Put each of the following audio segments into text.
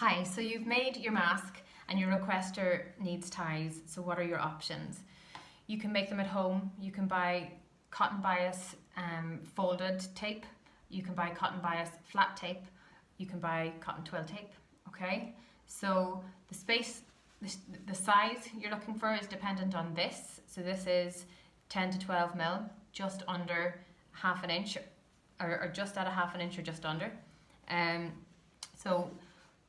Hi, so you've made your mask and your requester needs ties, so what are your options? You can make them at home. You can buy cotton bias folded tape. You can buy cotton bias flat tape. You can buy cotton twill tape, okay? So the size you're looking for is dependent on this. So this is 10 to 12 mil, just under half an inch, or just at a half an inch or just under. So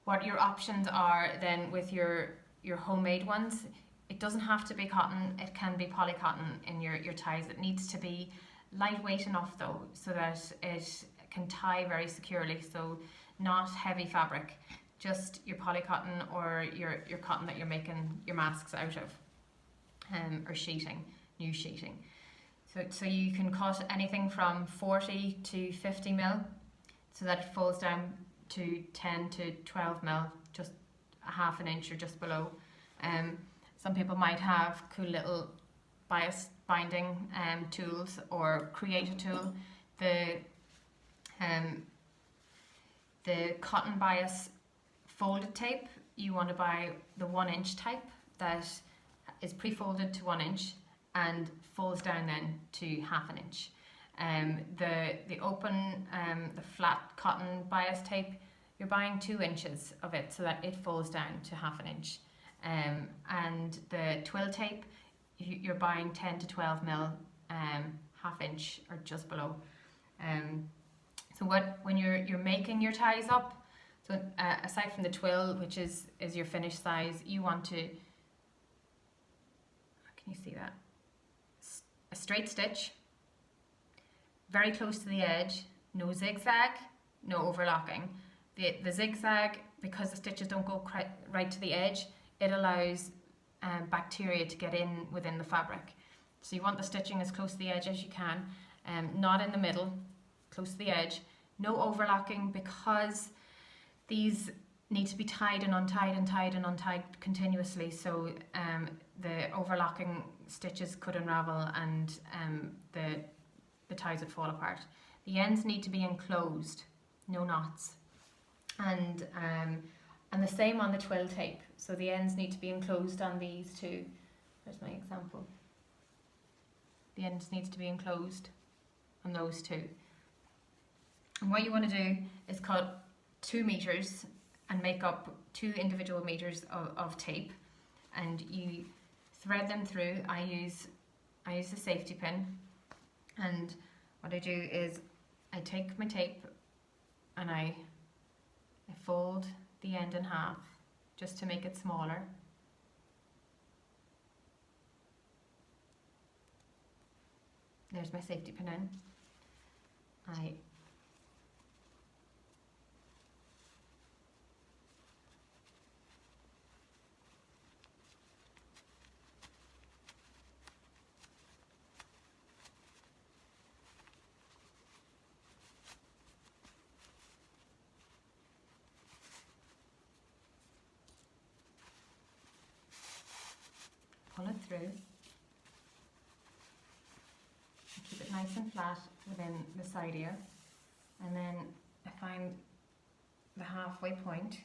what your options are then with your homemade ones, it doesn't have to be cotton, it can be polycotton in your ties. It needs to be lightweight enough though, so that it can tie very securely, so not heavy fabric, just your polycotton or your cotton that you're making your masks out of, or sheeting, new sheeting. So you can cut anything from 40 to 50 mil, so that it falls down to 10 to 12 mil, just a half an inch or just below. Some people might have cool little bias binding tools or create a tool. The cotton bias folded tape, you want to buy the 1 inch type that is pre-folded to 1 inch and folds down then to half an inch. The open, the flat cotton bias tape, you're buying 2 inches of it so that it falls down to half an inch. And the twill tape, you're buying 10 to 12 mil, half inch or just below. So when you're making your ties up, so aside from the twill, which is your finished size, you want to, can you see that? A straight stitch, very close to the edge, no zigzag, no overlocking. The zigzag, because the stitches don't go right to the edge, it allows bacteria to get in within the fabric. So you want the stitching as close to the edge as you can, not in the middle, close to the edge. No overlocking, because these need to be tied and untied and tied and untied continuously, so the overlocking stitches could unravel and the ties would fall apart. The ends need to be enclosed, no knots. And the same on the twill tape. So the ends need to be enclosed on these too. There's my example. The ends needs to be enclosed on those two. And what you want to do is cut 2 meters and make up 2 individual meters of tape, and you thread them through. I use a safety pin, and what I do is I take my tape and I fold the end in half just to make it smaller. There's my safety pin in. I pull it through, keep it nice and flat within the side ear, and then I find the halfway point,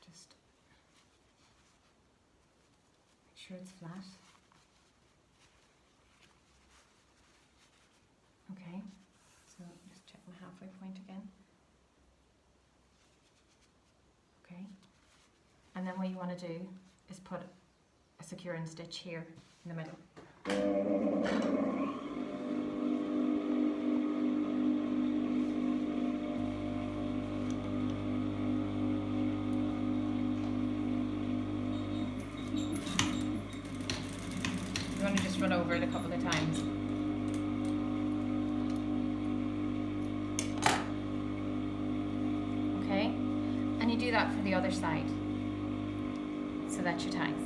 just make sure it's flat. Okay, so just check my halfway point again. Okay. And then what you want to do is put a securing stitch here in the middle. You want to just run over it a couple of times. Okay? And you do that for the other side. So that's your ties.